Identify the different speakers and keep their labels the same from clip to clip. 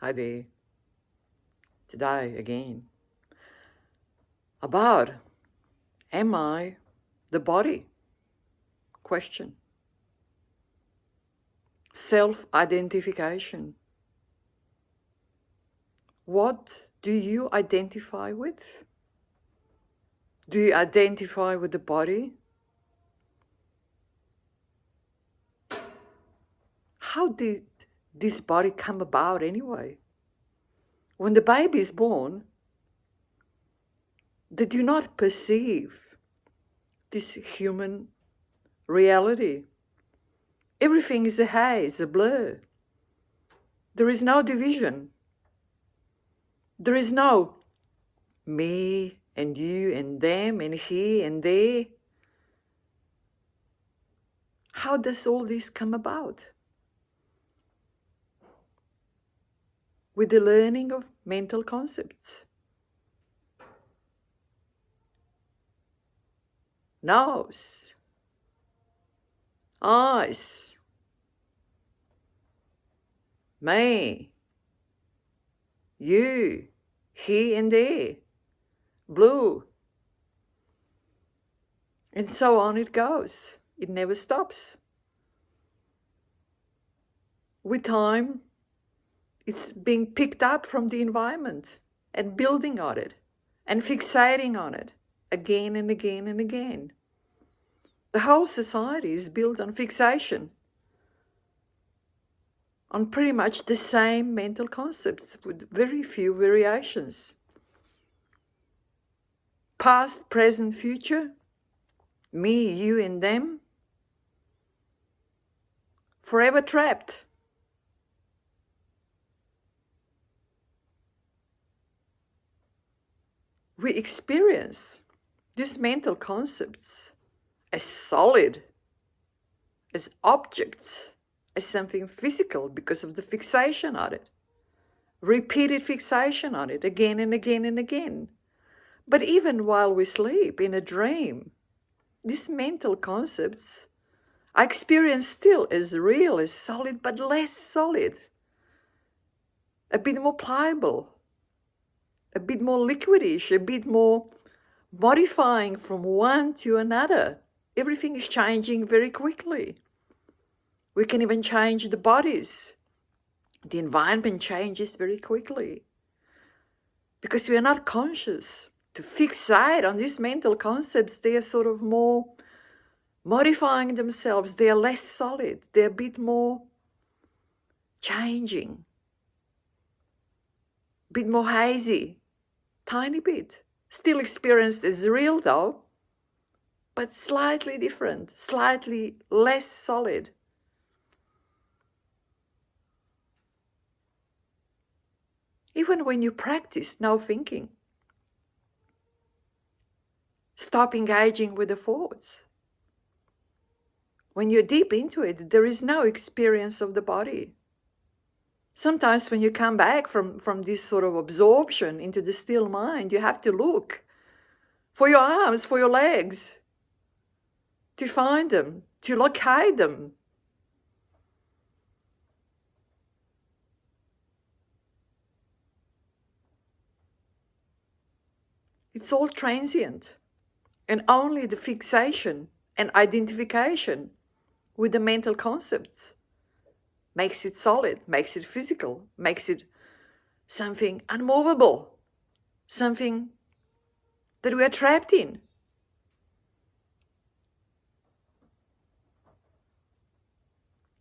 Speaker 1: Hi there. Today again about am I the body? Question. Self-identification. What do you identify with? Do you identify with the body? How did this body come about anyway? When the baby is born, they do not perceive this human reality. Everything is a haze, a blur. There is no division. There is no me and you and them and he and they. How does all this come about? With the learning of mental concepts. Nose, eyes, me, you, he and they, blue. And so on it goes. It never stops. With time, it's being picked up from the environment and building on it and fixating on it again and again and again. The whole society is built on fixation, on pretty much the same mental concepts with very few variations. Past, present, future, me, you and them, forever trapped. We experience these mental concepts as solid, as objects, as something physical because of the fixation on it. Repeated fixation on it again and again and again. But even while we sleep in a dream, these mental concepts are experienced still as real, as solid, but less solid. A bit more pliable, a bit more liquidish, a bit more modifying from one to another. Everything is changing very quickly. We can even change the bodies. The environment changes very quickly because we are not conscious. To fixate on these mental concepts, they are sort of more modifying themselves. They are less solid. They're a bit more changing, a bit more hazy, tiny bit. Still experienced as real though, but slightly different, slightly less solid. Even when you practice no thinking, stop engaging with the thoughts. When you're deep into it, there is no experience of the body. Sometimes when you come back from this sort of absorption into the still mind, you have to look for your arms, for your legs, to find them, to locate them. It's all transient, and only the fixation and identification with the mental concepts makes it solid, makes it physical, makes it something unmovable, something that we are trapped in.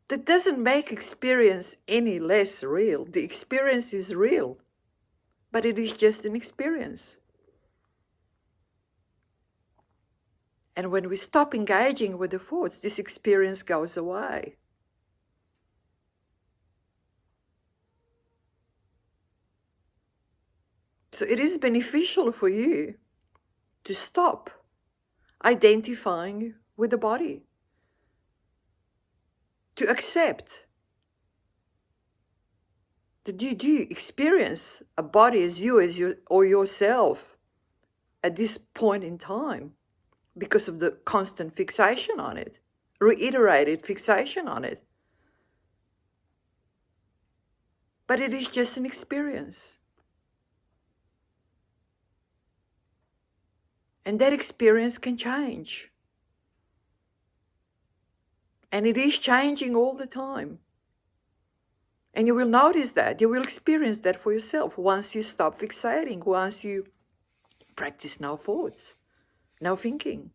Speaker 1: That doesn't make experience any less real. The experience is real, but it is just an experience. And when we stop engaging with the thoughts, this experience goes away. So it is beneficial for you to stop identifying with the body, to accept that you do experience a body as you or yourself at this point in time because of the constant fixation on it, reiterated fixation on it. but it is just an experience. And that experience can change. And it is changing all the time. And you will notice that, you will experience that for yourself once you stop fixating, once you practice no thoughts, no thinking,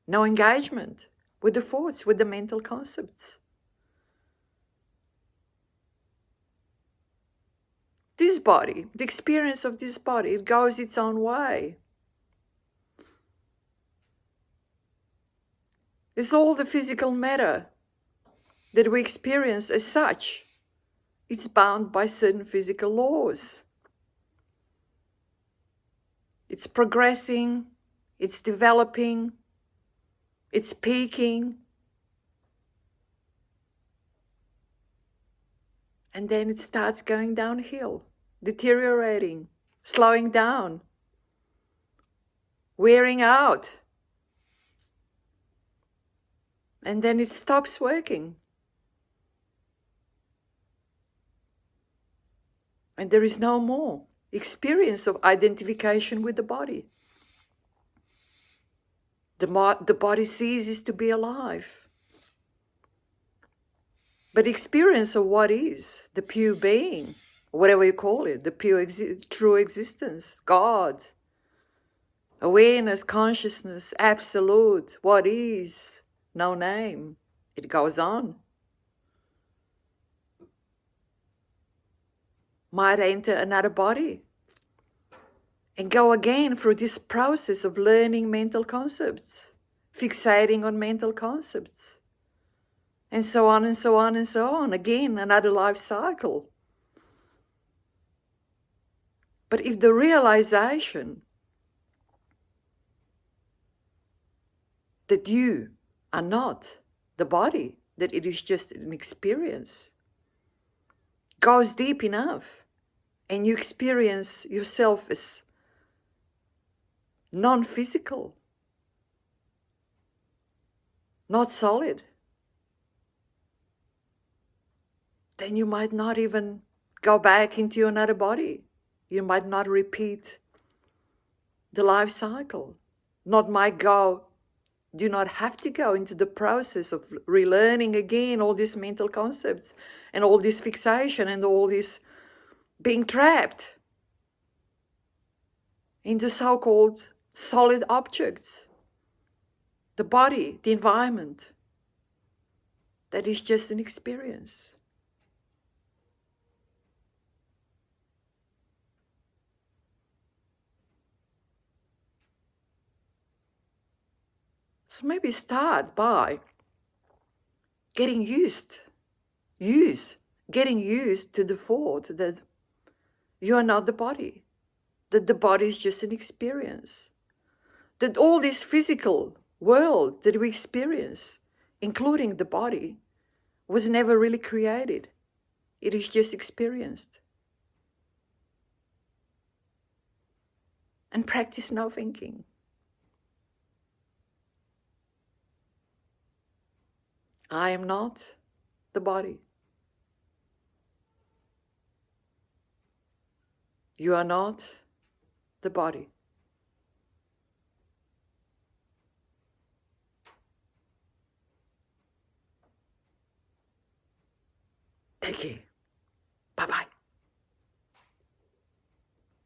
Speaker 1: no engagement with the thoughts, with the mental concepts. This body, the experience of this body, it goes its own way. It's all the physical matter that we experience as such. It's bound by certain physical laws. It's progressing, it's developing, it's peaking, and then it starts going downhill, deteriorating, slowing down, wearing out, and then it stops working. And there is no more experience of identification with the body. The body ceases to be alive. But experience of what is, the pure being, whatever you call it, the pure true existence, God, awareness, consciousness, absolute, what is, no name, it goes on. Might enter another body and go again through this process of learning mental concepts, fixating on mental concepts, and so on and so on and so on. Again, another life cycle. But if the realization that you are not the body, that it is just an experience, goes deep enough, and you experience yourself as non-physical, not solid, then you might not even go back into another body. You might not repeat the life cycle. Do not have to go into the process of relearning again all these mental concepts and all this fixation and all this being trapped into so-called solid objects. The body, the environment, that is just an experience. So maybe start by getting used to the thought that you are not the body, that the body is just an experience, that all this physical world that we experience, including the body, was never really created. It is just experienced. And practice no thinking. I am not the body. You are not the body.